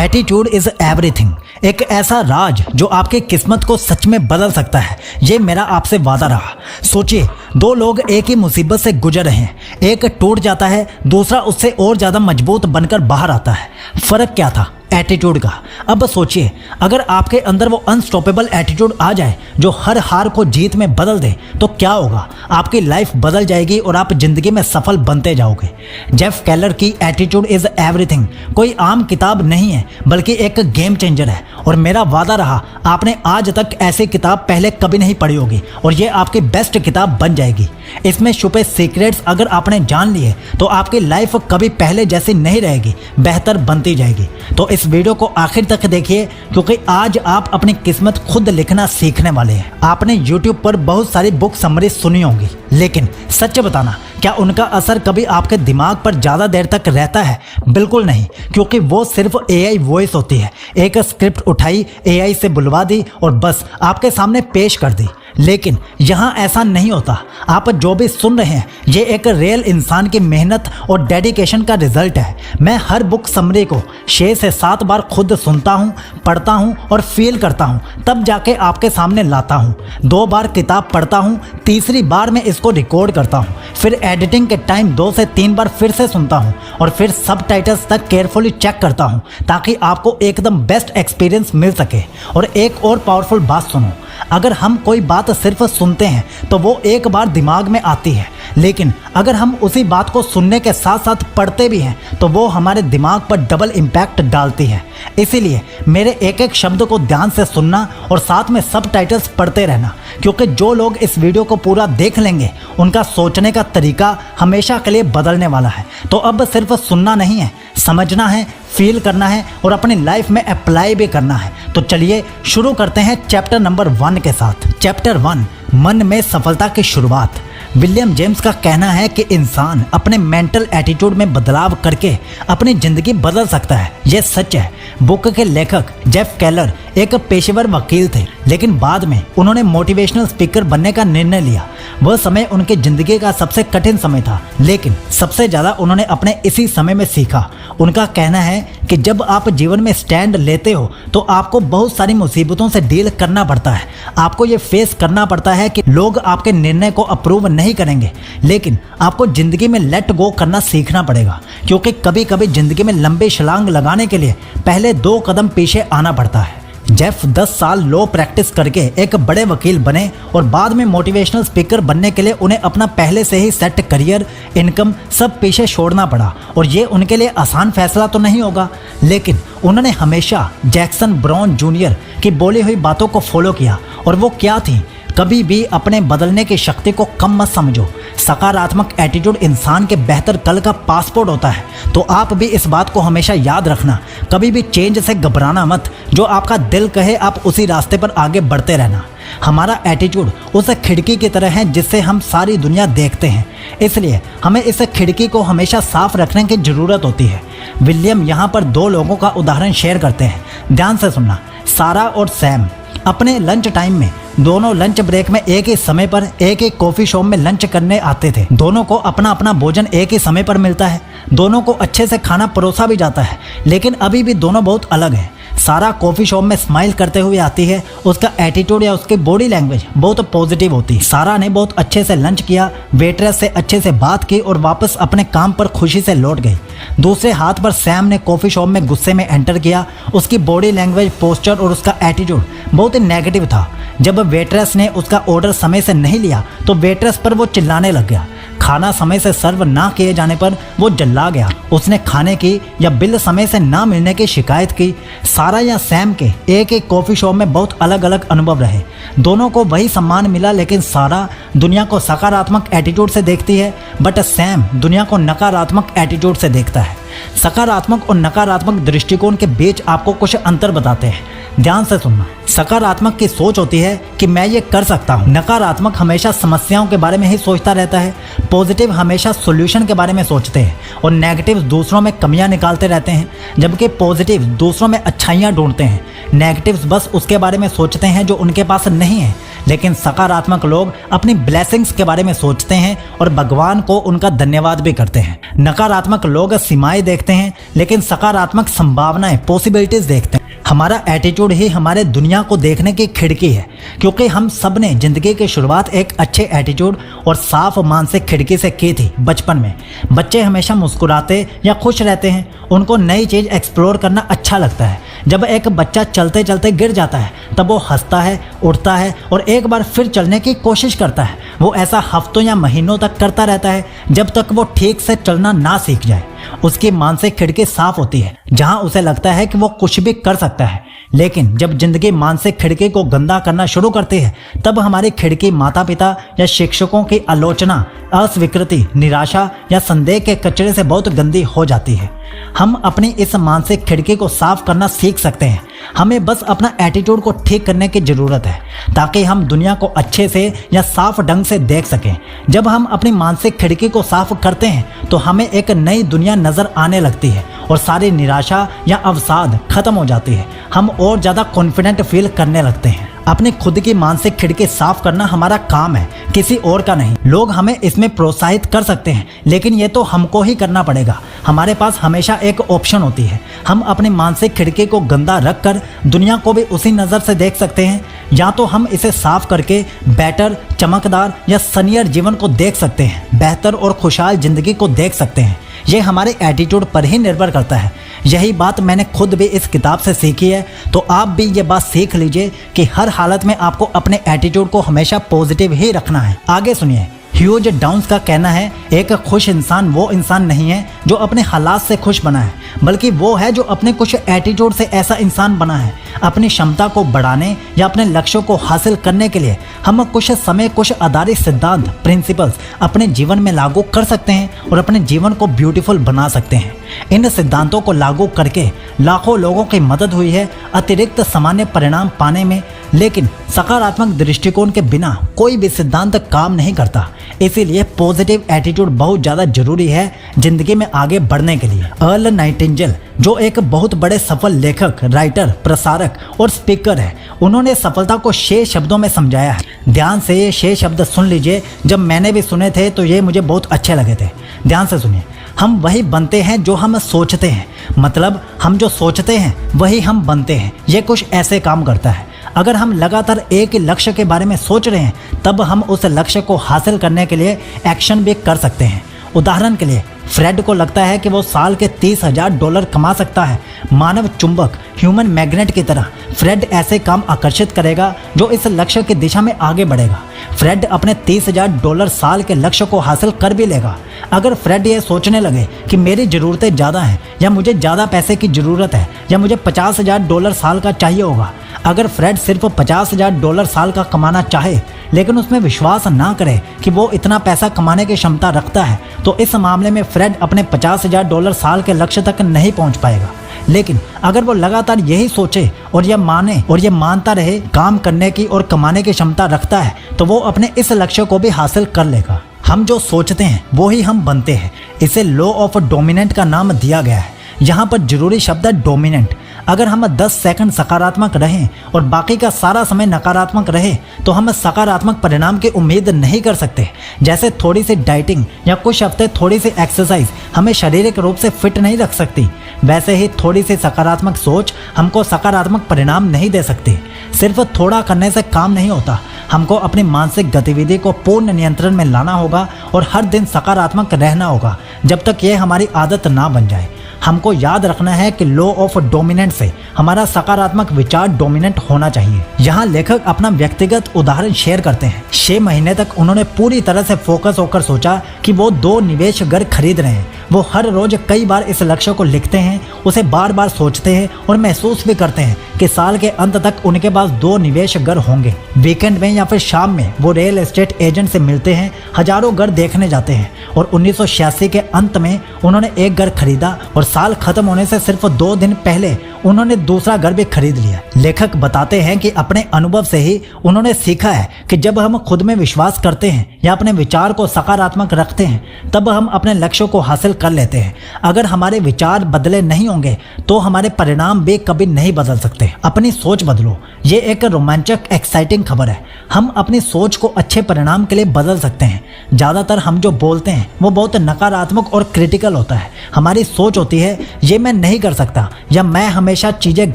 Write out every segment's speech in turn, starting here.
Attitude is everything. एक ऐसा राज जो आपकी किस्मत को सच में बदल सकता है, ये मेरा आपसे वादा रहा। सोचिए, दो लोग एक ही मुसीबत से गुजर रहे हैं, एक टूट जाता है, दूसरा उससे और ज़्यादा मजबूत बनकर बाहर आता है। फ़र्क क्या था? एटीट्यूड का। अब सोचिए, अगर आपके अंदर वो अनस्टॉपेबल एटीट्यूड आ जाए जो हर हार को जीत में बदल दे, तो क्या होगा? आपकी लाइफ बदल जाएगी और आप जिंदगी में सफल बनते जाओगे। जेफ केलर की एटीट्यूड इज एवरीथिंग कोई आम किताब नहीं है, बल्कि एक गेम चेंजर है। और मेरा वादा रहा, आपने आज तक ऐसी किताब पहले कभी नहीं पढ़ी होगी और ये आपकी बेस्ट किताब बन जाएगी। इसमें छुपे सीक्रेट्स अगर आपने जान लिए तो आपकी लाइफ कभी पहले जैसी नहीं रहेगी, बेहतर बनती जाएगी। तो इस वीडियो को आखिर तक देखिए, क्योंकि आज आप अपनी किस्मत खुद लिखना सीखने वाले हैं। आपने YouTube पर बहुत सारी बुक समरी सुनी होंगी, लेकिन सच बताना, क्या उनका असर कभी आपके दिमाग पर ज़्यादा देर तक रहता है? बिल्कुल नहीं, क्योंकि वो सिर्फ AI वॉइस होती है। एक स्क्रिप्ट उठाई, AI से बुलवा दी और बस आपके सामने पेश कर दी। लेकिन यहाँ ऐसा नहीं होता। आप जो भी सुन रहे हैं, ये एक रियल इंसान की मेहनत और डेडिकेशन का रिजल्ट है। मैं हर बुक समरी को 6 से 7 बार खुद सुनता हूँ, पढ़ता हूँ और फील करता हूँ, तब जाके आपके सामने लाता हूँ। 2 बार किताब पढ़ता हूँ, तीसरी बार में इसको रिकॉर्ड करता हूँ, फिर एडिटिंग के टाइम 2 से 3 बार फिर से सुनता हूँ और फिर सबटाइटल्स तक केयरफुली चेक करता हूँ, ताकि आपको एकदम बेस्ट एक्सपीरियंस मिल सके। और एक और पावरफुल बात सुनो, अगर हम कोई बात सिर्फ सुनते हैं तो वो एक बार दिमाग में आती है, लेकिन अगर हम उसी बात को सुनने के साथ साथ पढ़ते भी हैं तो वो हमारे दिमाग पर डबल इम्पैक्ट डालती है। इसीलिए मेरे एक एक शब्द को ध्यान से सुनना और साथ में सबटाइटल्स पढ़ते रहना, क्योंकि जो लोग इस वीडियो को पूरा देख लेंगे उनका सोचने का तरीका हमेशा के लिए बदलने वाला है। तो अब सिर्फ सुनना नहीं है, समझना है, फील करना है और अपनी लाइफ में अप्लाई भी करना है। तो चलिए शुरू करते हैं चैप्टर नंबर 1 के साथ। चैप्टर 1, मन में सफलता की शुरुआत। विलियम जेम्स का कहना है कि इंसान अपने मेंटल एटीट्यूड में बदलाव करके अपनी ज़िंदगी बदल सकता है। यह सच है। बुक के लेखक जेफ केलर एक पेशेवर वकील थे, लेकिन बाद में उन्होंने मोटिवेशनल स्पीकर बनने का निर्णय लिया। वह समय उनकी ज़िंदगी का सबसे कठिन समय था, लेकिन सबसे ज़्यादा उन्होंने अपने इसी समय में सीखा। उनका कहना है कि जब आप जीवन में स्टैंड लेते हो तो आपको बहुत सारी मुसीबतों से डील करना पड़ता है। आपको ये फेस करना पड़ता है कि लोग आपके निर्णय को अप्रूव नहीं करेंगे, लेकिन आपको ज़िंदगी में लेट गो करना सीखना पड़ेगा, क्योंकि कभी कभी ज़िंदगी में लंबे छलांग लगाने के लिए पहले 2 कदम पीछे आना पड़ता है। जेफ 10 साल लॉ प्रैक्टिस करके एक बड़े वकील बने और बाद में मोटिवेशनल स्पीकर बनने के लिए उन्हें अपना पहले से ही सेट करियर, इनकम सब पीछे छोड़ना पड़ा। और ये उनके लिए आसान फैसला तो नहीं होगा, लेकिन उन्होंने हमेशा जैक्सन ब्राउन जूनियर की बोली हुई बातों को फॉलो किया। और वो क्या थी? कभी भी अपने बदलने की शक्ति को कम मत समझो। सकारात्मक एटीट्यूड इंसान के बेहतर कल का पासपोर्ट होता है। तो आप भी इस बात को हमेशा याद रखना, कभी भी चेंज से घबराना मत। जो आपका दिल कहे आप उसी रास्ते पर आगे बढ़ते रहना। हमारा एटीट्यूड उस खिड़की की तरह है जिससे हम सारी दुनिया देखते हैं, इसलिए हमें इस खिड़की को हमेशा साफ रखने की ज़रूरत होती है। विलियम यहाँ पर 2 लोगों का उदाहरण शेयर करते हैं, ध्यान से सुनना। सारा और सैम अपने लंच टाइम में दोनों लंच ब्रेक में एक ही समय पर एक ही कॉफ़ी शॉप में लंच करने आते थे। दोनों को अपना अपना भोजन एक ही समय पर मिलता है, दोनों को अच्छे से खाना परोसा भी जाता है, लेकिन अभी भी दोनों बहुत अलग हैं। सारा कॉफ़ी शॉप में स्माइल करते हुए आती है, उसका एटीट्यूड या उसकी बॉडी लैंग्वेज बहुत पॉजिटिव होती है। सारा ने बहुत अच्छे से लंच किया, वेटरेस से अच्छे से बात की और वापस अपने काम पर खुशी से लौट गई। दूसरे हाथ पर सैम ने कॉफ़ी शॉप में गुस्से में एंटर किया, उसकी बॉडी लैंग्वेज, पोस्चर और उसका एटीट्यूड बहुत ही नेगेटिव था। जब वेटरेस ने उसका ऑर्डर समय से नहीं लिया तो वेटरेस पर वो चिल्लाने लग गया। खाना समय से सर्व ना किए जाने पर वो जल्ला गया। उसने खाने की या बिल समय से ना मिलने की शिकायत की। सारा या सैम के एक एक कॉफ़ी शॉप में बहुत अलग अलग अनुभव रहे। दोनों को वही सम्मान मिला, लेकिन सारा दुनिया को सकारात्मक एटीट्यूड से देखती है, बट सैम दुनिया को नकारात्मक एटीट्यूड से देखता है। सकारात्मक और नकारात्मक दृष्टिकोण के बीच आपको कुछ अंतर बताते हैं, ध्यान से सुनना। सकारात्मक की सोच होती है कि मैं ये कर सकता हूँ। नकारात्मक हमेशा समस्याओं के बारे में ही सोचता रहता है। पॉजिटिव हमेशा सॉल्यूशन के बारे में सोचते हैं और नेगेटिव दूसरों में कमियां निकालते रहते हैं, जबकि पॉजिटिव दूसरों में अच्छाइयाँ ढूंढते हैं। नेगेटिव्स बस उसके बारे में सोचते हैं जो उनके पास नहीं है, लेकिन सकारात्मक लोग अपनी ब्लेसिंग्स के बारे में सोचते हैं और भगवान को उनका धन्यवाद भी करते हैं। नकारात्मक लोग सीमाएं देखते हैं, लेकिन सकारात्मक संभावनाएं, पॉसिबिलिटीज देखते हैं। हमारा एटीट्यूड ही हमारे दुनिया को देखने की खिड़की है, क्योंकि हम सब ने जिंदगी की शुरुआत एक अच्छे एटीट्यूड और साफ मानसिक खिड़की से की थी। बचपन में बच्चे हमेशा मुस्कुराते या खुश रहते हैं, उनको नई चीज़ एक्सप्लोर करना अच्छा लगता है। जब एक बच्चा चलते चलते गिर जाता है तब वो हंसता है, उठता है और एक बार फिर चलने की कोशिश करता है। वो ऐसा हफ्तों या महीनों तक करता रहता है जब तक वो ठीक से चलना ना सीख जाए। उसकी मानसिक खिड़की साफ होती है, जहां उसे लगता है कि वो कुछ भी कर सकता है। लेकिन जब जिंदगी मानसिक खिड़की को गंदा करना शुरू करती है, तब हमारी खिड़की माता पिता या शिक्षकों की आलोचना, अस्वीकृति, निराशा या संदेह के कचरे से बहुत गंदी हो जाती है। हम अपनी इस मानसिक खिड़की को साफ करना सीख सकते हैं। हमें बस अपना एटीट्यूड को ठीक करने की ज़रूरत है, ताकि हम दुनिया को अच्छे से या साफ ढंग से देख सकें। जब हम अपनी मानसिक खिड़की को साफ करते हैं तो हमें एक नई दुनिया नज़र आने लगती है और सारी निराशा या अवसाद खत्म हो जाती है। हम और ज़्यादा कॉन्फिडेंट फील करने लगते हैं। अपनी खुद की मानसिक खिड़की साफ करना हमारा काम है, किसी और का नहीं। लोग हमें इसमें प्रोत्साहित कर सकते हैं, लेकिन ये तो हमको ही करना पड़ेगा। हमारे पास हमेशा एक ऑप्शन होती है। हम अपनी मानसिक खिड़की को गंदा रखकर दुनिया को भी उसी नज़र से देख सकते हैं, या तो हम इसे साफ करके बेटर, चमकदार या सनियर जीवन को देख सकते हैं, बेहतर और खुशहाल जिंदगी को देख सकते हैं। ये हमारे एटीट्यूड पर ही निर्भर करता है। यही बात मैंने खुद भी इस किताब से सीखी है, तो आप भी ये बात सीख लीजिए कि हर हालत में आपको अपने एटीट्यूड को हमेशा पॉजिटिव ही रखना है। आगे सुनिए। ह्यूज डाउन्स का कहना है, एक खुश इंसान वो इंसान नहीं है जो अपने हालात से खुश बना है, बल्कि वो है जो अपने कुछ एटीट्यूड से ऐसा इंसान बना है। अपनी क्षमता को बढ़ाने या अपने लक्ष्यों को हासिल करने के लिए हम कुछ समय कुछ आधारित सिद्धांत, प्रिंसिपल्स अपने जीवन में लागू कर सकते हैं और अपने जीवन को ब्यूटीफुल बना सकते हैं। इन सिद्धांतों को लागू करके लाखों लोगों की मदद हुई है अतिरिक्त सामान्य परिणाम पाने में, लेकिन सकारात्मक दृष्टिकोण के बिना कोई भी सिद्धांत काम नहीं करता। इसीलिए पॉजिटिव एटीट्यूड बहुत ज़्यादा जरूरी है जिंदगी में आगे बढ़ने के लिए। अर्ल नाइटिंगेल, जो एक बहुत बड़े सफल लेखक, राइटर, प्रसारक और स्पीकर है, उन्होंने सफलता को 6 शब्दों में समझाया है। ध्यान से ये 6 शब्द सुन लीजिए। जब मैंने भी सुने थे तो ये मुझे बहुत अच्छे लगे थे। ध्यान से सुनिए। हम वही बनते हैं जो हम सोचते हैं, मतलब हम जो सोचते हैं वही हम बनते हैं। ये कुछ ऐसे काम करता है। अगर हम लगातार एक ही लक्ष्य के बारे में सोच रहे हैं, तब हम उस लक्ष्य को हासिल करने के लिए एक्शन भी कर सकते हैं। उदाहरण के लिए, फ्रेड को लगता है कि वो साल के $30,000 कमा सकता है। मानव चुंबक, ह्यूमन मैग्नेट की तरह फ्रेड ऐसे काम आकर्षित करेगा जो इस लक्ष्य की दिशा में आगे बढ़ेगा। फ्रेड अपने $30,000 साल के लक्ष्य को हासिल कर भी लेगा। अगर फ्रेड ये सोचने लगे कि मेरी ज़रूरतें ज़्यादा हैं, या मुझे ज़्यादा पैसे की ज़रूरत है, या मुझे $50,000 साल का चाहिए होगा, अगर फ्रेड सिर्फ $50,000 साल का कमाना चाहे लेकिन उसमें विश्वास ना करे कि वो इतना पैसा कमाने की क्षमता रखता है, तो इस मामले में फ्रेड अपने $50,000 साल के लक्ष्य तक नहीं पहुंच पाएगा। लेकिन अगर वो लगातार यही सोचे और ये माने और ये मानता रहे काम करने की और कमाने की क्षमता रखता है, तो वो अपने इस लक्ष्य को भी हासिल कर लेगा। हम जो सोचते हैं वो ही हम बनते हैं। इसे लॉ ऑफ डोमिनेंट का नाम दिया गया है। यहाँ पर जरूरी शब्द है डोमिनेंट। अगर हम 10 सेकंड सकारात्मक रहें और बाकी का सारा समय नकारात्मक रहे, तो हम सकारात्मक परिणाम की उम्मीद नहीं कर सकते। जैसे थोड़ी सी डाइटिंग या कुछ हफ्ते थोड़ी सी एक्सरसाइज हमें शारीरिक रूप से फिट नहीं रख सकती, वैसे ही थोड़ी सी सकारात्मक सोच हमको सकारात्मक परिणाम नहीं दे सकती। सिर्फ थोड़ा करने से काम नहीं होता। हमको अपनी मानसिक गतिविधि को पूर्ण नियंत्रण में लाना होगा और हर दिन सकारात्मक रहना होगा, जब तक ये हमारी आदत ना बन जाए। हमको याद रखना है कि लॉ ऑफ डोमिनेंट से हमारा सकारात्मक विचार डोमिनेंट होना चाहिए। यहाँ लेखक अपना व्यक्तिगत उदाहरण शेयर करते हैं। 6 महीने तक उन्होंने पूरी तरह से फोकस होकर सोचा कि वो 2 निवेश घर खरीद रहे हैं। वो हर रोज कई बार इस लक्ष्य को लिखते हैं, उसे बार बार सोचते हैं और महसूस भी करते हैं कि साल के अंत तक उनके पास 2 निवेश घर होंगे। वीकेंड में या फिर शाम में वो रियल एस्टेट एजेंट से मिलते हैं, हजारों घर देखने जाते हैं और 1986 के अंत में उन्होंने एक घर खरीदा और साल खत्म होने से सिर्फ 2 दिन पहले उन्होंने दूसरा घर भी खरीद लिया। लेखक बताते हैं कि अपने अनुभव से ही उन्होंने सीखा है कि जब हम खुद में विश्वास करते हैं या अपने विचार को सकारात्मक रखते हैं, तब हम अपने लक्ष्यों को हासिल कर लेते हैं। अगर हमारे विचार बदले नहीं होंगे तो हमारे परिणाम भी कभी नहीं बदल सकते। अपनी सोच बदलो। ये एक रोमांचक एक्साइटिंग खबर है। हम अपनी सोच को अच्छे परिणाम के लिए बदल सकते हैं। ज़्यादातर हम जो बोलते हैं वो बहुत नकारात्मक और क्रिटिकल होता है। हमारी सोच होती है ये मैं नहीं कर सकता या मैं हमेशा चीज़ें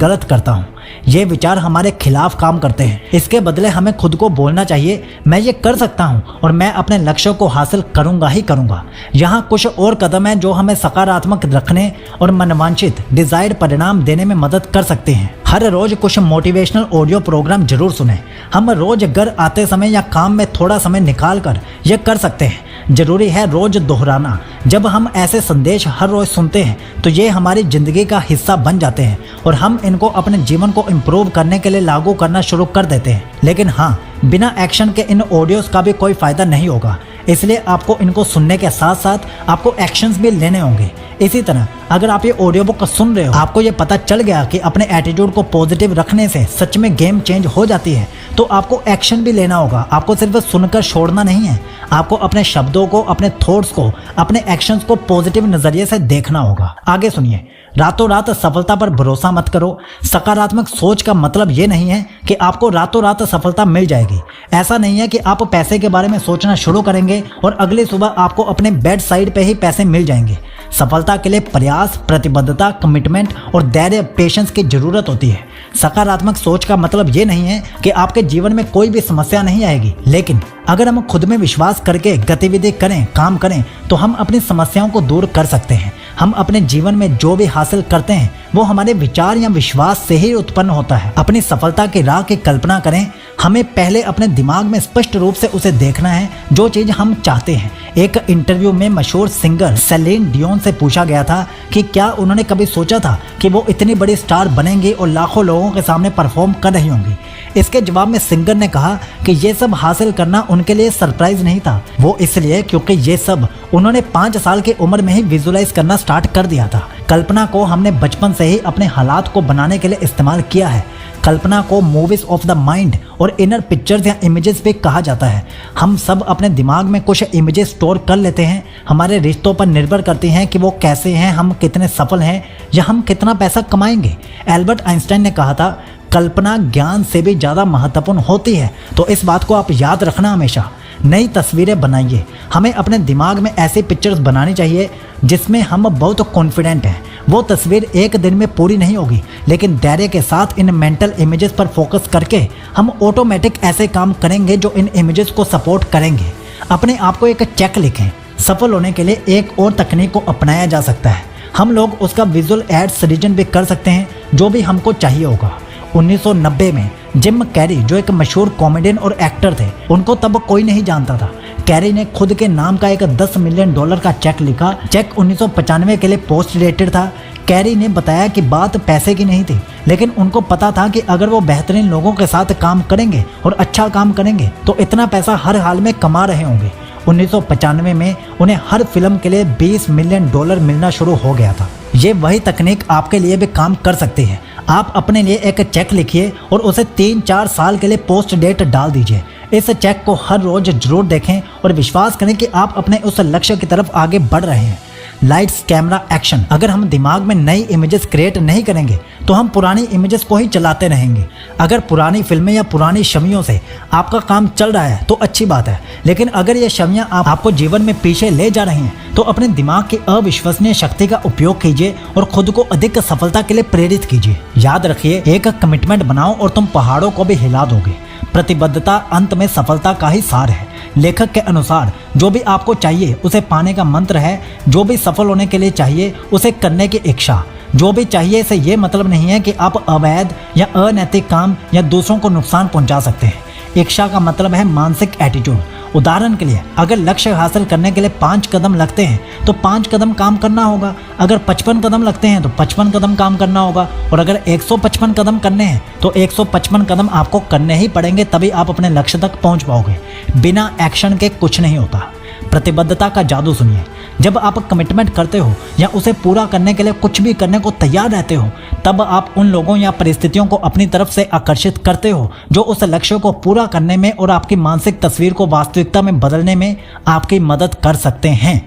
गलत करता हूँ। ये विचार हमारे खिलाफ काम करते हैं। इसके बदले हमें खुद को बोलना चाहिए मैं ये कर सकता हूँ और मैं अपने लक्ष्यों को हासिल करूँगा ही करूँगा। यहाँ कुछ और कदम हैं जो हमें सकारात्मक रखने और मनवांछित डिजायर्ड परिणाम देने में मदद कर सकते हैं। हर रोज कुछ मोटिवेशनल ऑडियो प्रोग्राम जरूर सुनें। हम रोज घर आते समय या काम में थोड़ा समय निकाल कर यह कर सकते हैं। जरूरी है रोज दोहराना। जब हम ऐसे संदेश हर रोज सुनते हैं तो ये हमारी जिंदगी का हिस्सा बन जाते हैं और हम इनको अपने जीवन को इम्प्रूव करने के लिए लागू करना शुरू कर देते हैं। लेकिन हाँ, बिना एक्शन के इन ऑडियोज का भी कोई फायदा नहीं होगा। इसलिए आपको इनको सुनने के साथ साथ आपको एक्शंस भी लेने होंगे। इसी तरह अगर आप ये ऑडियो बुक सुन रहे हो, आपको ये पता चल गया कि अपने एटीट्यूड को पॉजिटिव रखने से सच में गेम चेंज हो जाती है, तो आपको एक्शन भी लेना होगा। आपको सिर्फ सुनकर छोड़ना नहीं है, आपको अपने शब्दों को, अपने थॉट्स को, अपने एक्शंस को पॉजिटिव नजरिए से देखना होगा। आगे सुनिए। रातों रात सफलता पर भरोसा मत करो। सकारात्मक सोच का मतलब ये नहीं है कि आपको रातों रात सफलता मिल जाएगी। ऐसा नहीं है कि आप पैसे के बारे में सोचना शुरू करेंगे और अगली सुबह आपको अपने बेड साइड पे ही पैसे मिल जाएंगे। सफलता के लिए प्रयास, प्रतिबद्धता, कमिटमेंट और धैर्य, पेशेंस की जरूरत होती है। सकारात्मक सोच का मतलब ये नहीं है कि आपके जीवन में कोई भी समस्या नहीं आएगी, लेकिन अगर हम खुद में विश्वास करके गतिविधि करें, काम करें, तो हम अपनी समस्याओं को दूर कर सकते हैं। हम अपने जीवन में जो भी हासिल करते हैं वो हमारे विचार या विश्वास से ही उत्पन्न होता है। अपनी सफलता की राह की कल्पना करें। हमें पहले अपने दिमाग में स्पष्ट रूप से उसे देखना है जो चीज हम चाहते हैं। एक इंटरव्यू में मशहूर सिंगर सेलिन डियोन से पूछा गया था कि क्या उन्होंने कभी सोचा था कि वो इतनी बड़ी स्टार बनेंगी और लाखों लोगों के सामने परफॉर्म कर रही होंगी। इसके जवाब में सिंगर ने कहा कि ये सब हासिल करना उनके लिए सरप्राइज नहीं था। वो इसलिए क्योंकि ये सब उन्होंने 5 साल की उम्र में ही विजुलाइज करना स्टार्ट कर दिया था। कल्पना को हमने बचपन से ही अपने हालात को बनाने के लिए इस्तेमाल किया है। कल्पना को मूवीज ऑफ द माइंड और इनर पिक्चर्स या इमेजेस भी कहा जाता है। हम सब अपने दिमाग में कुछ इमेजेस स्टोर कर लेते हैं। हमारे रिश्तों पर निर्भर करती हैं कि वो कैसे हैं, हम कितने सफल हैं या हम कितना पैसा कमाएंगे। एल्बर्ट आइंस्टाइन ने कहा था कल्पना ज्ञान से भी ज़्यादा महत्वपूर्ण होती है। तो इस बात को आप याद रखना हमेशा। नई तस्वीरें बनाइए। हमें अपने दिमाग में ऐसी पिक्चर्स बनानी चाहिए जिसमें हम बहुत कॉन्फिडेंट हैं। वो तस्वीर एक दिन में पूरी नहीं होगी, लेकिन धैर्य के साथ इन मेंटल इमेजेस पर फोकस करके हम ऑटोमेटिक ऐसे काम करेंगे जो इन इमेजेस को सपोर्ट करेंगे। अपने आप को एक चेक लिखें। सफल होने के लिए एक और तकनीक को अपनाया जा सकता है। हम लोग उसका विजुअल एड सृजन भी कर सकते हैं जो भी हमको चाहिए होगा। 1990 में जिम कैरी, जो एक मशहूर कॉमेडियन और एक्टर थे, उनको तब कोई नहीं जानता था। कैरी ने खुद के नाम का एक $10 मिलियन का चेक लिखा। चेक 1995 के लिए पोस्ट डेटेड था। कैरी ने बताया कि बात पैसे की नहीं थी, लेकिन उनको पता था कि अगर वो बेहतरीन लोगों के साथ काम करेंगे और अच्छा काम करेंगे तो इतना पैसा हर हाल में कमा रहे होंगे। 1995 में उन्हें हर फिल्म के लिए $20 मिलियन मिलना शुरू हो गया था। ये वही तकनीक आपके लिए भी काम कर सकती है। आप अपने लिए एक चेक लिखिए और उसे 3-4 साल के लिए पोस्ट डेट डाल दीजिए। इस चेक को हर रोज जरूर देखें और विश्वास करें कि आप अपने उस लक्ष्य की तरफ आगे बढ़ रहे हैं। Lights, camera, action. अगर हम दिमाग में नई इमेजेस क्रिएट नहीं करेंगे तो हम पुरानी इमेजेस को ही चलाते रहेंगे। अगर पुरानी फिल्में या पुरानी छवियों से आपका काम चल रहा है तो अच्छी बात है, लेकिन अगर ये छवियां आपको जीवन में पीछे ले जा रही हैं तो अपने दिमाग की अविश्वसनीय शक्ति का उपयोग कीजिए और खुद को अधिक सफलता के लिए प्रेरित कीजिए। याद रखिए, एक कमिटमेंट बनाओ और तुम पहाड़ों को भी हिला दोगे। प्रतिबद्धता अंत में सफलता का ही सार है। लेखक के अनुसार जो भी आपको चाहिए उसे पाने का मंत्र है। जो भी सफल होने के लिए चाहिए उसे करने की इच्छा। जो भी चाहिए से ये मतलब नहीं है कि आप अवैध या अनैतिक काम या दूसरों को नुकसान पहुंचा सकते हैं। इच्छा का मतलब है मानसिक एटीट्यूड। उदाहरण के लिए, अगर लक्ष्य हासिल करने के लिए 5 कदम लगते हैं तो 5 कदम काम करना होगा। अगर 55 कदम लगते हैं तो 55 कदम काम करना होगा। और अगर 155 कदम करने हैं तो 155 कदम आपको करने ही पड़ेंगे, तभी आप अपने लक्ष्य तक पहुंच पाओगे। बिना एक्शन के कुछ नहीं होता। प्रतिबद्धता का जादू सुनिए। जब आप कमिटमेंट करते हो या उसे पूरा करने के लिए कुछ भी करने को तैयार रहते हो, तब आप उन लोगों या परिस्थितियों को अपनी तरफ से आकर्षित करते हो जो उस लक्ष्य को पूरा करने में और आपकी मानसिक तस्वीर को वास्तविकता में बदलने में आपकी मदद कर सकते हैं।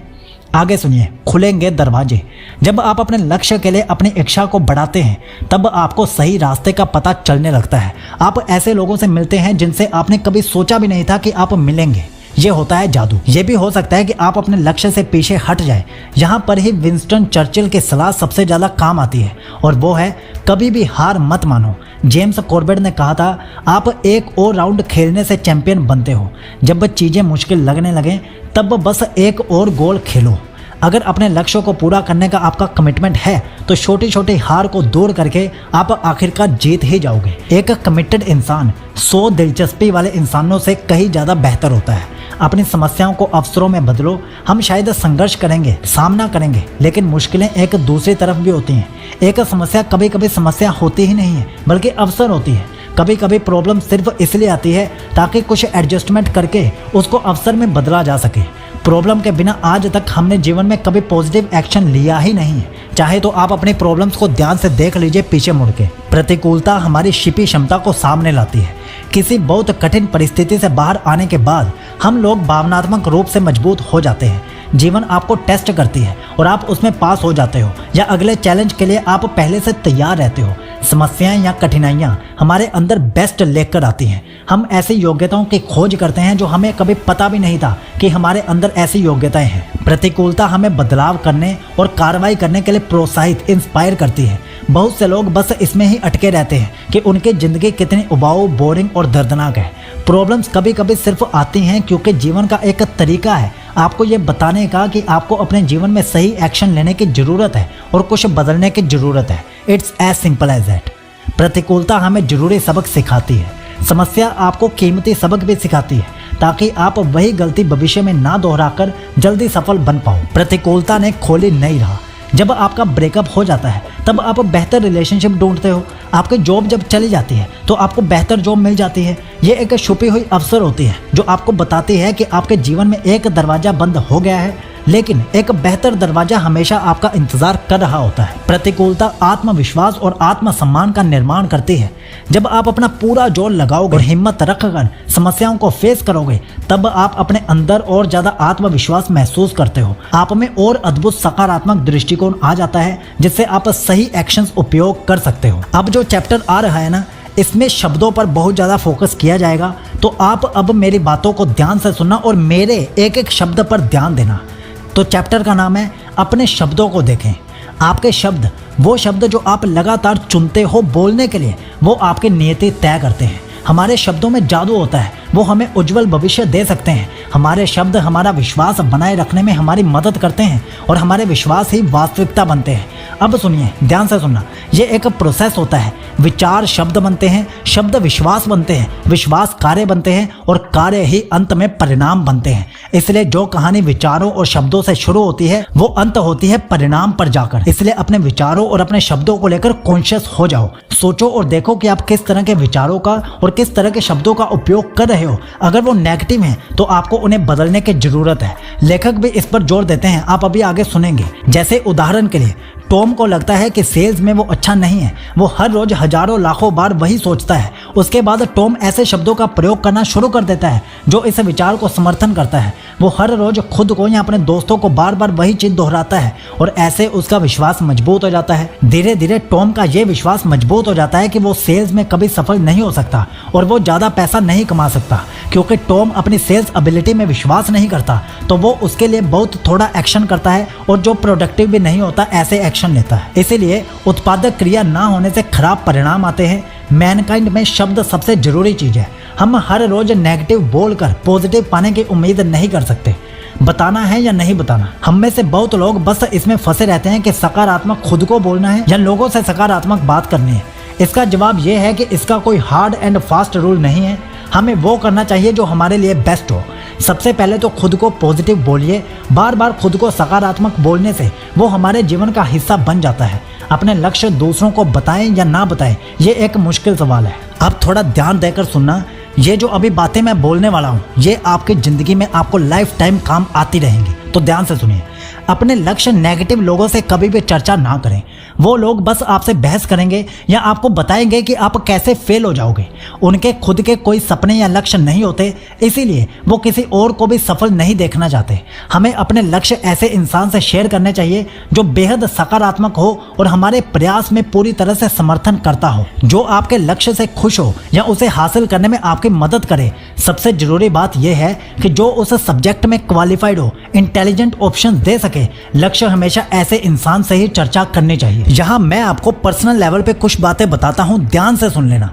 आगे सुनिए, खुलेंगे दरवाजे। जब आप अपने लक्ष्य के लिए अपनी इच्छा को बढ़ाते हैं तब आपको सही रास्ते का पता चलने लगता है। आप ऐसे लोगों से मिलते हैं जिनसे आपने कभी सोचा भी नहीं था कि आप मिलेंगे। ये होता है जादू। ये भी हो सकता है कि आप अपने लक्ष्य से पीछे हट जाए। यहाँ पर ही विंस्टन चर्चिल की सलाह सबसे ज़्यादा काम आती है और वो है कभी भी हार मत मानो। जेम्स कॉर्बेट ने कहा था, आप एक और राउंड खेलने से चैंपियन बनते हो। जब चीज़ें मुश्किल लगने लगें तब बस एक और गोल खेलो। अगर अपने लक्ष्य को पूरा करने का आपका कमिटमेंट है तो छोटी छोटी हार को दूर करके आप आखिरकार जीत ही जाओगे। एक कमिटेड इंसान 100 दिलचस्पी वाले इंसानों से कहीं ज़्यादा बेहतर होता है। अपनी समस्याओं को अवसरों में बदलो। हम शायद संघर्ष करेंगे, सामना करेंगे, लेकिन मुश्किलें एक दूसरी तरफ भी होती हैं। एक समस्या कभी कभी समस्या होती ही नहीं है बल्कि अवसर होती है। कभी कभी प्रॉब्लम सिर्फ इसलिए आती है ताकि कुछ एडजस्टमेंट करके उसको अवसर में बदला जा सके। प्रॉब्लम के बिना आज तक हमने जीवन में कभी पॉजिटिव एक्शन लिया ही नहीं है। चाहे तो आप अपनी प्रॉब्लम्स को ध्यान से देख लीजिए पीछे मुड़ के। प्रतिकूलता हमारी छिपी क्षमता को सामने लाती है। किसी बहुत कठिन परिस्थिति से बाहर आने के बाद हम लोग भावनात्मक रूप से मजबूत हो जाते हैं। जीवन आपको टेस्ट करती है और आप उसमें पास हो जाते हो या अगले चैलेंज के लिए आप पहले से तैयार रहते हो। समस्याएं या कठिनाइयां हमारे अंदर बेस्ट लेकर आती हैं। हम ऐसी योग्यताओं की खोज करते हैं जो हमें कभी पता भी नहीं था कि हमारे अंदर ऐसी योग्यताएं हैं। प्रतिकूलता हमें बदलाव करने और कार्रवाई करने के लिए प्रोत्साहित, इंस्पायर करती है। बहुत से लोग बस इसमें ही अटके रहते हैं कि उनकी ज़िंदगी कितनी उबाऊ, बोरिंग और दर्दनाक है। प्रॉब्लम्स कभी कभी सिर्फ आती हैं क्योंकि जीवन का एक तरीका है आपको ये बताने का कि आपको अपने जीवन में सही एक्शन लेने की ज़रूरत है और कुछ बदलने की ज़रूरत है। It's as simple as that. प्रतिकूलता हमें जरूरी सबक सिखाती है। समस्या आपको कीमती सबक भी सिखाती है ताकि आप वही गलती भविष्य में ना दोहराकर जल्दी सफल बन पाओ। प्रतिकूलता ने खोली नई राह। जब आपका ब्रेकअप हो जाता है तब आप बेहतर रिलेशनशिप ढूंढते हो। आपकी जॉब जब चली जाती है तो आपको बेहतर जॉब मिल जाती है। ये एक छुपी हुई अवसर होती है जो आपको बताती है कि आपके जीवन में एक दरवाजा बंद हो गया है लेकिन एक बेहतर दरवाजा हमेशा आपका इंतजार कर रहा होता है। प्रतिकूलता आत्मविश्वास और आत्मसम्मान का निर्माण करती है। जब आप अपना पूरा जोर लगाओगे और हिम्मत रखकर समस्याओं को फेस करोगे तब आप अपने अंदर और ज्यादा आत्मविश्वास महसूस करते हो। आप में और अद्भुत सकारात्मक दृष्टिकोण आ जाता है जिससे आप सही एक्शंस उपयोग कर सकते हो। अब जो चैप्टर आ रहा है ना, इसमें शब्दों पर बहुत ज़्यादा फोकस किया जाएगा, तो आप अब मेरी बातों को ध्यान से सुनना और मेरे एक एक शब्द पर ध्यान देना। तो चैप्टर का नाम है अपने शब्दों को देखें। आपके शब्द, वो शब्द जो आप लगातार चुनते हो बोलने के लिए, वो आपकी नियति तय करते हैं। हमारे शब्दों में जादू होता है, वो हमें उज्जवल भविष्य दे सकते हैं। हमारे शब्द हमारा विश्वास बनाए रखने में हमारी मदद करते हैं और हमारे विश्वास ही वास्तविकता बनते हैं। अब सुनिए, ध्यान से सुनना। ये एक प्रोसेस होता है। विचार शब्द बनते हैं, शब्द विश्वास बनते हैं, विश्वास कार्य बनते हैं और कार्य ही अंत में परिणाम बनते हैं। इसलिए जो कहानी विचारों और शब्दों से शुरू होती है वो अंत होती है परिणाम पर जाकर। इसलिए अपने विचारों और अपने शब्दों को लेकर कॉन्शियस हो जाओ। सोचो और देखो कि आप किस तरह के विचारों का और किस तरह के शब्दों का उपयोग कर रहे हो। अगर वो नेगेटिव हैं तो आपको उन्हें बदलने की जरूरत है। लेखक भी इस पर जोर देते हैं, आप अभी आगे सुनेंगे। जैसे उदाहरण के लिए, टॉम को लगता है कि सेल्स में वो अच्छा नहीं है। वो हर रोज हजारों लाखों बार वही सोचता है। उसके बाद टॉम ऐसे शब्दों का प्रयोग करना शुरू कर देता है जो इस विचार को समर्थन करता है। वो हर रोज खुद को या अपने दोस्तों को बार बार वही चीज दोहराता है और ऐसे उसका विश्वास मजबूत हो जाता है। धीरे धीरे टॉम का ये विश्वास मजबूत हो जाता है कि वो सेल्स में कभी सफल नहीं हो सकता और वो ज़्यादा पैसा नहीं कमा सकता। क्योंकि टॉम अपनी सेल्स एबिलिटी में विश्वास नहीं करता तो वो उसके लिए बहुत थोड़ा एक्शन करता है और जो प्रोडक्टिव भी नहीं होता ऐसे एक्शन लेता है। इसीलिए उत्पादक क्रिया ना होने से खराब परिणाम आते हैं। मैनकाइंड में शब्द सबसे जरूरी चीज है। हम हर रोज नेगेटिव बोलकर पॉजिटिव पाने की उम्मीद नहीं कर सकते। बताना है या नहीं बताना, हम में से बहुत लोग बस इसमें फंसे रहते हैं कि सकारात्मक खुद को बोलना है या लोगों से सकारात्मक बात करनी है। इसका जवाब यह है कि इसका कोई हार्ड एंड फास्ट रूल नहीं है। हमें वो करना चाहिए जो हमारे लिए बेस्ट हो। सबसे पहले तो खुद को पॉजिटिव बोलिए। बार बार खुद को सकारात्मक बोलने से वो हमारे जीवन का हिस्सा बन जाता है। अपने लक्ष्य दूसरों को बताएं या ना बताएं, ये एक मुश्किल सवाल है। अब थोड़ा ध्यान देकर सुनना। ये जो अभी बातें मैं बोलने वाला हूँ ये आपकी ज़िंदगी में आपको लाइफ टाइम काम आती रहेंगी। तो ध्यान से सुनिए। अपने लक्ष्य नेगेटिव लोगों से कभी भी चर्चा ना करें। वो लोग बस आपसे बहस करेंगे या आपको बताएंगे कि आप कैसे फेल हो जाओगे। उनके खुद के कोई सपने या लक्ष्य नहीं होते, इसीलिए वो किसी और को भी सफल नहीं देखना चाहते। हमें अपने लक्ष्य ऐसे इंसान से शेयर करने चाहिए जो बेहद सकारात्मक हो और हमारे प्रयास में पूरी तरह से समर्थन करता हो, जो आपके लक्ष्य से खुश हो या उसे हासिल करने में आपकी मदद करे। सबसे जरूरी बात यह है कि जो उस सब्जेक्ट में क्वालिफाइड हो, इंटेलिजेंट ऑप्शन दे सके। लक्ष्य हमेशा ऐसे इंसान से ही चर्चा करनी चाहिए। यहाँ मैं आपको पर्सनल लेवल पे कुछ बातें बताता हूँ, ध्यान से सुन लेना।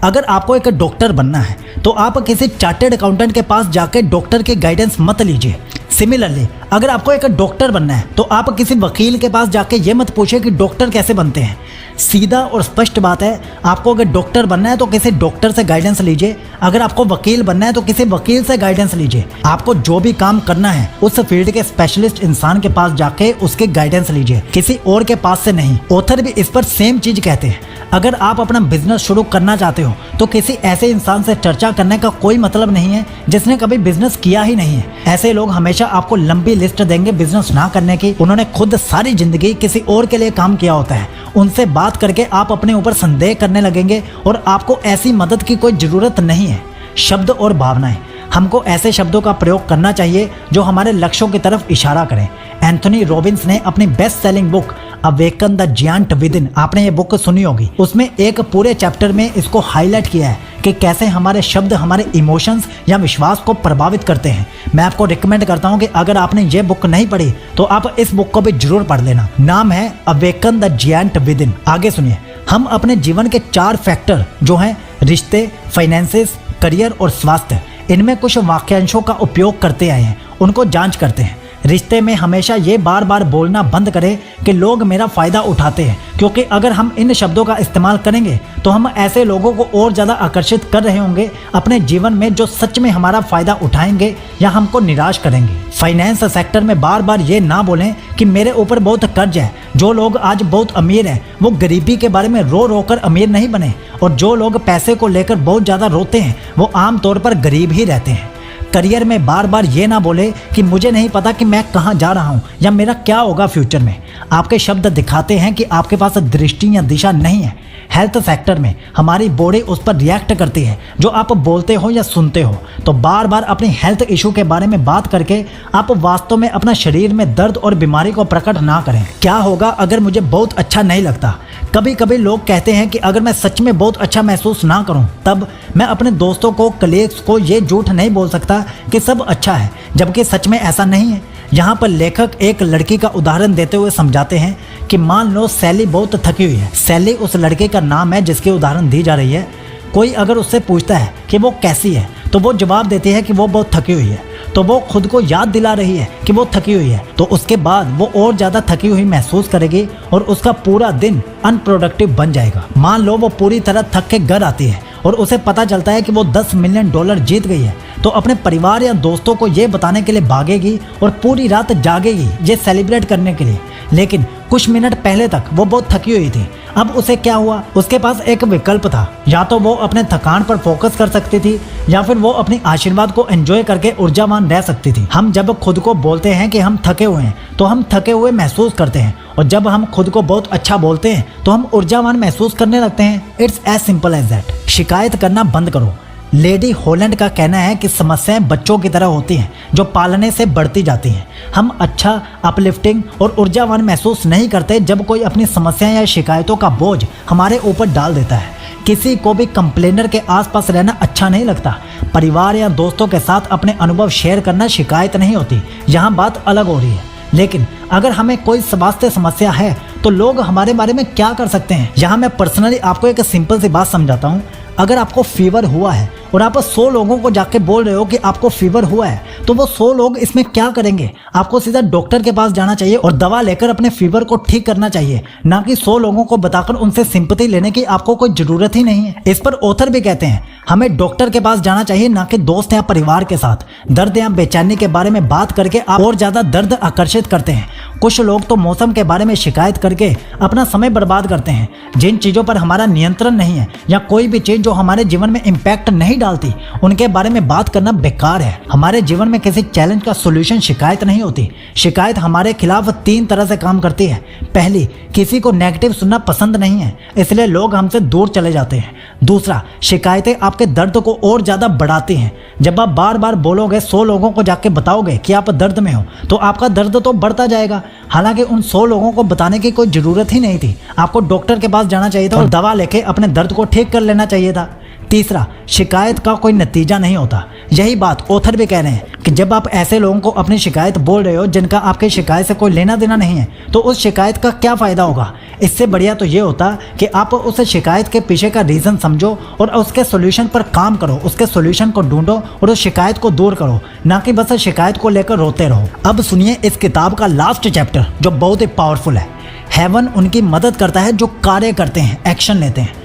अगर आपको एक डॉक्टर बनना है तो आप किसी चार्टेड अकाउंटेंट के पास जाके डॉक्टर की गाइडेंस मत लीजिए। सिमिलरली, अगर आपको एक डॉक्टर बनना है तो आप किसी वकील के पास जाके ये मत पूछिए कि डॉक्टर कैसे बनते हैं। सीधा और स्पष्ट बात है, आपको अगर डॉक्टर बनना है तो किसी डॉक्टर से गाइडेंस लीजिए। अगर आपको वकील बनना है तो किसी वकील से गाइडेंस लीजिए। आपको जो भी काम करना है उस फील्ड के स्पेशलिस्ट इंसान के पास जाके उसके गाइडेंस लीजिए, किसी और के पास से नहीं। ऑथर भी इस पर सेम चीज कहते हैं। अगर आप अपना बिजनेस शुरू करना चाहते हो तो किसी ऐसे इंसान से चर्चा करने का कोई मतलब नहीं है जिसने कभी बिजनेस किया ही नहीं है। ऐसे लोग हमेशा आपको लंबी लिस्ट देंगे बिजनेस ना करने की। उन्होंने खुद सारी जिंदगी किसी और के लिए काम किया होता है। उनसे बात करके आप अपने ऊपर संदेह करने लगेंगे और आपको ऐसी मदद की कोई जरूरत नहीं है। शब्द और भावनाएं, हमको ऐसे शब्दों का प्रयोग करना चाहिए जो हमारे लक्ष्यों की तरफ इशारा करें। एंथनी रॉबिन्स ने अपनी best selling book awaken the giant with in, आपने ये बुक सुनी होगी, उसमें एक पूरे चैप्टर में इसको हाईलाइट किया है कि कैसे हमारे शब्द हमारे इमोशंस या विश्वास को प्रभावित करते हैं। मैं आपको रिकमेंड करता हूं कि अगर आपने ये बुक नहीं पढ़ी तो आप इस बुक को भी जरूर पढ़ लेना। नाम है awaken the giant with in. आगे सुनिए। हम अपने जीवन के 4 फैक्टर जो हैं रिश्ते, फाइनेंसेस, करियर और स्वास्थ्य, इनमें कुछ वाक्यांशों का उपयोग करते आए हैं, उनको जांच करते हैं। रिश्ते में हमेशा ये बार बार बोलना बंद करें कि लोग मेरा फ़ायदा उठाते हैं, क्योंकि अगर हम इन शब्दों का इस्तेमाल करेंगे तो हम ऐसे लोगों को और ज़्यादा आकर्षित कर रहे होंगे अपने जीवन में जो सच में हमारा फ़ायदा उठाएंगे या हमको निराश करेंगे। फाइनेंस सेक्टर में बार बार ये ना बोलें कि मेरे ऊपर बहुत कर्ज है। जो लोग आज बहुत अमीर हैं वो गरीबी के बारे में रो रो कर अमीर नहीं बने, और जो लोग पैसे को लेकर बहुत ज़्यादा रोते हैं वो आमतौर पर गरीब ही रहते हैं। करियर में बार बार ये ना बोले कि मुझे नहीं पता कि मैं कहाँ जा रहा हूँ या मेरा क्या होगा फ्यूचर में। आपके शब्द दिखाते हैं कि आपके पास दृष्टि या दिशा नहीं है। हेल्थ सेक्टर में हमारी बॉडी उस पर रिएक्ट करती है जो आप बोलते हो या सुनते हो। तो बार बार अपनी हेल्थ इशू के बारे में बात करके आप वास्तव में अपना शरीर में दर्द और बीमारी को प्रकट ना करें। क्या होगा अगर मुझे बहुत अच्छा नहीं लगता? कभी कभी लोग कहते हैं कि अगर मैं सच में बहुत अच्छा महसूस ना करूं तब मैं अपने दोस्तों को, कलीग्स को ये झूठ नहीं बोल सकता कि सब अच्छा है, जबकि सच में ऐसा नहीं है। यहाँ पर लेखक एक लड़की का उदाहरण देते हुए समझाते हैं कि मान लो सैली बहुत थकी हुई है। सैली उस लड़के का नाम है जिसकी उदाहरण दी जा रही है। कोई अगर उससे पूछता है कि वो कैसी है तो वो जवाब देती है कि वो बहुत थकी हुई है। तो वो खुद को याद दिला रही है कि वो थकी हुई है, तो उसके बाद वो और ज़्यादा थकी हुई महसूस करेगी और उसका पूरा दिन अनप्रोडक्टिव बन जाएगा। मान लो वो पूरी तरह थक के घर आती है और उसे पता चलता है कि वो $10 मिलियन जीत गई है, तो अपने परिवार या दोस्तों को ये बताने के लिए भागेगी और पूरी रात जागेगी ये सेलिब्रेट करने के लिए। लेकिन कुछ मिनट पहले तक वो बहुत थकी हुई थी। अब उसे क्या हुआ? उसके पास एक विकल्प था, या तो वो अपने थकान पर फोकस कर सकती थी या फिर वो अपनी आशीर्वाद को एंजॉय करके ऊर्जावान रह सकती थी। हम जब खुद को बोलते हैं कि हम थके हुए हैं तो हम थके हुए महसूस करते हैं, और जब हम खुद को बहुत अच्छा बोलते हैं तो हम ऊर्जावान महसूस करने लगते हैं। It's as simple as that. शिकायत करना बंद करो। लेडी हॉलैंड का कहना है कि समस्याएं बच्चों की तरह होती हैं जो पालने से बढ़ती जाती हैं। हम अच्छा, अपलिफ्टिंग और ऊर्जावान महसूस नहीं करते जब कोई अपनी समस्याएं या शिकायतों का बोझ हमारे ऊपर डाल देता है। किसी को भी कंप्लेनर के आसपास रहना अच्छा नहीं लगता। परिवार या दोस्तों के साथ अपने अनुभव शेयर करना शिकायत नहीं होती, यहाँ बात अलग हो रही है। लेकिन अगर हमें कोई स्वास्थ्य समस्या है तो लोग हमारे बारे में क्या कर सकते हैं? यहाँ मैं पर्सनली आपको एक सिंपल सी बात समझाता हूँ। अगर आपको फीवर हुआ है और आप 100 लोगों को जाके बोल रहे हो कि आपको फीवर हुआ है, तो वो 100 लोग इसमें क्या करेंगे? आपको सीधा डॉक्टर के पास जाना चाहिए और दवा लेकर अपने फीवर को ठीक करना चाहिए, ना कि 100 लोगों को बताकर उनसे सिंपैथी लेने की आपको कोई जरूरत ही नहीं है। इस पर ऑथर भी कहते हैं हमें डॉक्टर के पास जाना चाहिए, ना कि दोस्त या परिवार के साथ। दर्द या बेचैनी के बारे में बात करके आप और ज्यादा दर्द आकर्षित करते हैं। कुछ लोग तो मौसम के बारे में शिकायत करके अपना समय बर्बाद करते हैं। जिन चीजों पर हमारा नियंत्रण नहीं है या कोई भी चीज जो हमारे जीवन में इम्पैक्ट नहीं नहीं डालती, उनके बारे में बात करना बेकार है। हमारे जीवन में किसी चैलेंज का सोल्यूशन शिकायत नहीं होती। शिकायत हमारे खिलाफ 3 तरह से काम करती है। पहली, किसी को नेगेटिव सुनना पसंद नहीं है, इसलिए लोग हमसे दूर चले जाते हैं। दूसरा, शिकायतें आपके दर्द को और ज़्यादा बढ़ाती हैं। जब आप बार बार बोलोगे, 100 लोगों को जाके बताओगे कि आप दर्द में हो, तो आपका दर्द तो बढ़ता जाएगा। हालांकि उन 100 लोगों को बताने की कोई ज़रूरत ही नहीं थी। आपको डॉक्टर के पास जाना चाहिए था और दवा लेके अपने दर्द को ठीक कर लेना चाहिए था। तीसरा, शिकायत का कोई नतीजा नहीं होता। यही बात ऑथर भी कह रहे हैं कि जब आप ऐसे लोगों को अपनी शिकायत बोल रहे हो जिनका आपकी शिकायत से कोई लेना देना नहीं है, तो उस शिकायत का क्या फ़ायदा होगा। इससे बढ़िया तो ये होता कि आप उस शिकायत के पीछे का रीज़न समझो और उसके सोल्यूशन पर काम करो, उसके सोल्यूशन को ढूंढो और उस शिकायत को दूर करो, ना कि बस शिकायत को लेकर रोते रहो। अब सुनिए इस किताब का लास्ट चैप्टर जो बहुत ही पावरफुल है। हेवन उनकी मदद करता है जो कार्य करते हैं, एक्शन लेते हैं।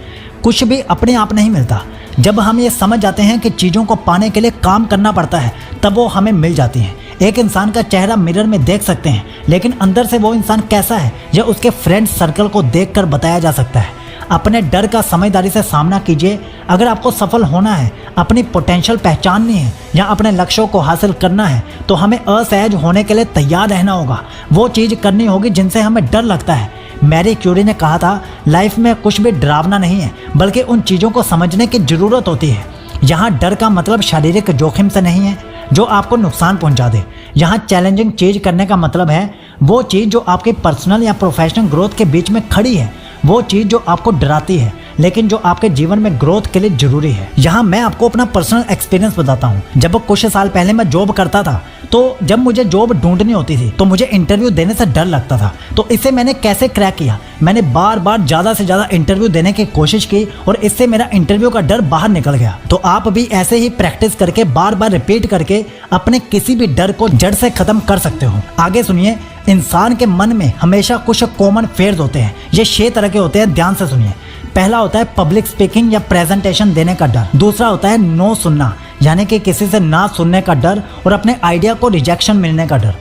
कुछ भी अपने आप नहीं मिलता। जब हम ये समझ जाते हैं कि चीज़ों को पाने के लिए काम करना पड़ता है, तब वो हमें मिल जाती हैं। एक इंसान का चेहरा मिरर में देख सकते हैं, लेकिन अंदर से वो इंसान कैसा है यह उसके फ्रेंड सर्कल को देखकर बताया जा सकता है। अपने डर का समझदारी से सामना कीजिए। अगर आपको सफल होना है, अपनी पोटेंशियल पहचाननी है या अपने लक्ष्यों को हासिल करना है, तो हमें असहज होने के लिए तैयार रहना होगा। वो चीज़ करनी होगी जिनसे हमें डर लगता है। मैरी क्यूरी ने कहा था, लाइफ में कुछ भी डरावना नहीं है, बल्कि उन चीज़ों को समझने की ज़रूरत होती है। यहाँ डर का मतलब शारीरिक जोखिम से नहीं है जो आपको नुकसान पहुँचा दे। यहाँ चैलेंजिंग चीज़ करने का मतलब है वो चीज़ जो आपके पर्सनल या प्रोफेशनल ग्रोथ के बीच में खड़ी है, वो चीज़ जो आपको डराती है लेकिन जो आपके जीवन में ग्रोथ के लिए जरूरी है। यहाँ मैं आपको अपना पर्सनल एक्सपीरियंस बताता हूँ। जब कुछ साल पहले मैं जॉब करता था, तो जब मुझे जॉब ढूंढनी होती थी तो मुझे इंटरव्यू देने से डर लगता था। तो इसे मैंने कैसे क्रैक किया, मैंने बार बार ज़्यादा से ज़्यादा इंटरव्यू देने की कोशिश की और इससे मेरा इंटरव्यू का डर बाहर निकल गया। तो आप भी ऐसे ही प्रैक्टिस करके बार बार रिपीट करके अपने किसी भी डर को जड़ से खत्म कर सकते हो। आगे सुनिए, इंसान के मन में हमेशा कुछ कॉमन फेयर्स होते हैं। ये 6 तरह के होते हैं, ध्यान से सुनिए। पहला होता है पब्लिक स्पीकिंग या प्रेजेंटेशन देने का डर। दूसरा होता है नो सुनना, यानी कि किसी से ना सुनने का डर और अपने आइडिया को रिजेक्शन मिलने का डर।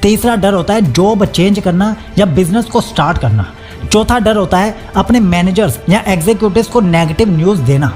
तीसरा डर होता है जॉब चेंज करना या बिजनेस को स्टार्ट करना। चौथा डर होता है अपने मैनेजर्स या एग्जीक्यूटिव्स को नेगेटिव न्यूज़ देना।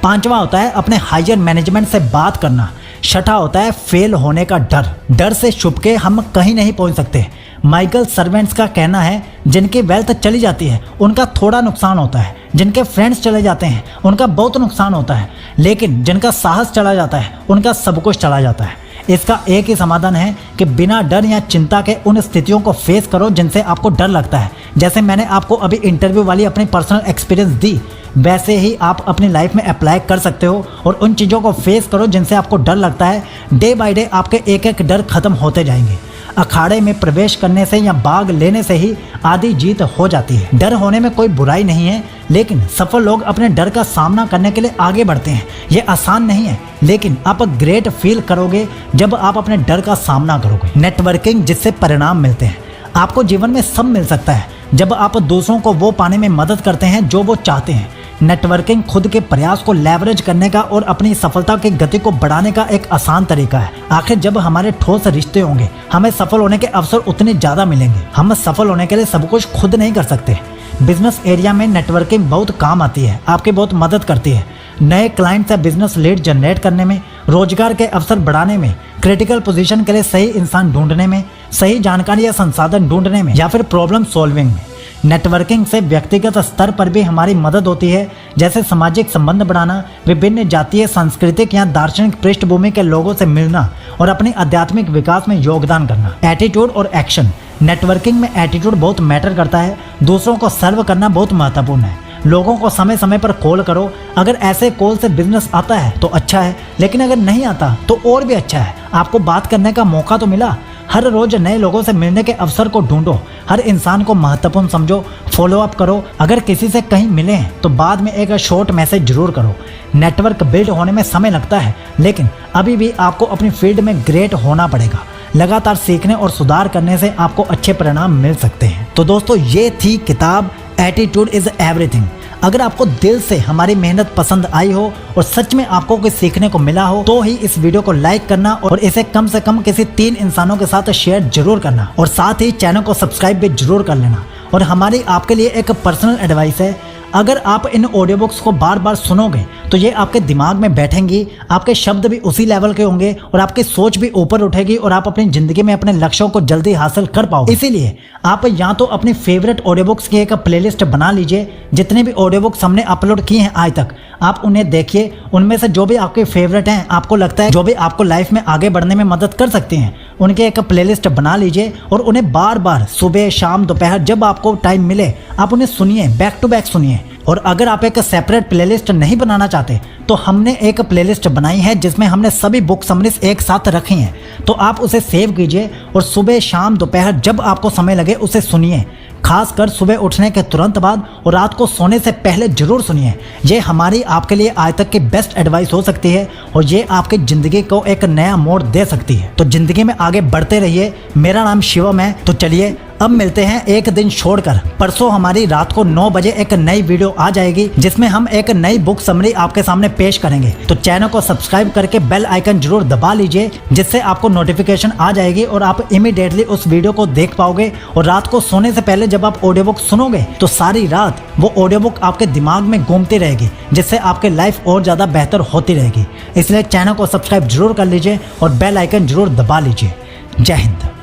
पांचवा होता है अपने हायर मैनेजमेंट से बात करना। छठा होता है फेल होने का डर। डर से छुप के हम कहीं नहीं पहुंच सकते। माइकल सर्वेंट्स का कहना है, जिनकी वेल्थ चली जाती है उनका थोड़ा नुकसान होता है, जिनके फ्रेंड्स चले जाते हैं उनका बहुत नुकसान होता है, लेकिन जिनका साहस चला जाता है उनका सब कुछ चला जाता है। इसका एक ही समाधान है कि बिना डर या चिंता के उन स्थितियों को फेस करो जिनसे आपको डर लगता है। जैसे मैंने आपको अभी इंटरव्यू वाली अपनी पर्सनल एक्सपीरियंस दी, वैसे ही आप अपनी लाइफ में अप्लाई कर सकते हो और उन चीज़ों को फेस करो जिनसे आपको डर लगता है। डे बाय डे आपके एक एक डर खत्म होते जाएंगे। अखाड़े में प्रवेश करने से या भाग लेने से ही आधी जीत हो जाती है। डर होने में कोई बुराई नहीं है, लेकिन सफल लोग अपने डर का सामना करने के लिए आगे बढ़ते हैं। ये आसान नहीं है, लेकिन आप ग्रेट फील करोगे जब आप अपने डर का सामना करोगे। नेटवर्किंग जिससे परिणाम मिलते हैं। आपको जीवन में सब मिल सकता है जब आप दूसरों को वो पाने में मदद करते हैं जो वो चाहते हैं। नेटवर्किंग खुद के प्रयास को लेवरेज करने का और अपनी सफलता की गति को बढ़ाने का एक आसान तरीका है। आखिर जब हमारे ठोस रिश्ते होंगे, हमें सफल होने के अवसर उतने ज़्यादा मिलेंगे। हम सफल होने के लिए सब कुछ खुद नहीं कर सकते। बिजनेस एरिया में नेटवर्किंग बहुत काम आती है, आपकी बहुत मदद करती है। नए क्लाइंट से बिजनेस लीड जनरेट करने में, रोजगार के अवसर बढ़ाने में, क्रिटिकल पोजीशन के लिए सही इंसान ढूंढने में, सही जानकारी या संसाधन ढूंढने में, या फिर प्रॉब्लम सॉल्विंग में। नेटवर्किंग से व्यक्तिगत स्तर पर भी हमारी मदद होती है, जैसे सामाजिक संबंध बढ़ाना, विभिन्न जातीय, सांस्कृतिक या दार्शनिक पृष्ठभूमि के लोगों से मिलना और अपनी आध्यात्मिक विकास में योगदान करना। एटीट्यूड और एक्शन। नेटवर्किंग में एटीट्यूड बहुत मैटर करता है। दूसरों को सर्व करना बहुत महत्वपूर्ण है। लोगों को समय समय पर कॉल करो। अगर ऐसे कॉल से बिजनेस आता है तो अच्छा है, लेकिन अगर नहीं आता तो और भी अच्छा है। आपको बात करने का मौका तो मिला। हर रोज नए लोगों से मिलने के अवसर को ढूंढो। हर इंसान को महत्वपूर्ण समझो, फॉलो अप करो। अगर किसी से कहीं मिले हैं तो बाद में एक शॉर्ट मैसेज जरूर करो। नेटवर्क बिल्ड होने में समय लगता है, लेकिन अभी भी आपको अपनी फील्ड में ग्रेट होना पड़ेगा। लगातार सीखने और सुधार करने से आपको अच्छे परिणाम मिल सकते हैं। तो दोस्तों, ये थी किताब एटीट्यूड इज एवरीथिंग। अगर आपको दिल से हमारी मेहनत पसंद आई हो और सच में आपको कुछ सीखने को मिला हो, तो ही इस वीडियो को लाइक करना और इसे कम से कम किसी 3 इंसानों के साथ शेयर जरूर करना, और साथ ही चैनल को सब्सक्राइब भी जरूर कर लेना। और हमारी आपके लिए एक पर्सनल एडवाइस है, अगर आप इन ऑडियो बुक्स को बार बार सुनोगे तो ये आपके दिमाग में बैठेंगी, आपके शब्द भी उसी लेवल के होंगे और आपकी सोच भी ऊपर उठेगी और आप अपनी ज़िंदगी में अपने लक्ष्यों को जल्दी हासिल कर पाओगे। इसीलिए आप या तो अपनी फेवरेट ऑडियो बुक्स की एक प्लेलिस्ट बना लीजिए, जितने भी ऑडियो बुक्स हमने अपलोड किए हैं आज तक आप उन्हें देखिए, उनमें से जो भी आपके फेवरेट हैं, आपको लगता है जो भी आपको लाइफ में आगे बढ़ने में मदद कर सकती हैं, उनके एक प्लेलिस्ट बना लीजिए और उन्हें बार बार सुबह शाम दोपहर जब आपको टाइम मिले आप उन्हें सुनिए, बैक टू बैक सुनिए। और अगर आप एक सेपरेट प्लेलिस्ट नहीं बनाना चाहते तो हमने एक प्लेलिस्ट बनाई है जिसमें हमने सभी बुक समरीज एक साथ रखी हैं, तो आप उसे सेव कीजिए और सुबह शाम दोपहर जब आपको समय लगे उसे सुनिए, खासकर सुबह उठने के तुरंत बाद और रात को सोने से पहले जरूर सुनिए। ये हमारी आपके लिए आज तक की बेस्ट एडवाइस हो सकती है और ये आपकी ज़िंदगी को एक नया मोड़ दे सकती है। तो ज़िंदगी में आगे बढ़ते रहिए। मेरा नाम शिवम है। तो चलिए अब मिलते हैं एक दिन छोड़कर। परसों हमारी रात को 9 बजे एक नई वीडियो आ जाएगी जिसमें हम एक नई बुक समरी आपके सामने पेश करेंगे। तो चैनल को सब्सक्राइब करके बेल आइकन जरूर दबा लीजिए, जिससे आपको नोटिफिकेशन आ जाएगी और आप इमीडिएटली उस वीडियो को देख पाओगे। और रात को सोने से पहले जब आप ऑडियो बुक सुनोगे तो सारी रात वो ऑडियो बुक आपके दिमाग में घूमती रहेगी, जिससे आपकी लाइफ और ज़्यादा बेहतर होती रहेगी। इसलिए चैनल को सब्सक्राइब जरूर कर लीजिए और बेल आइकन जरूर दबा लीजिए। जय हिंद।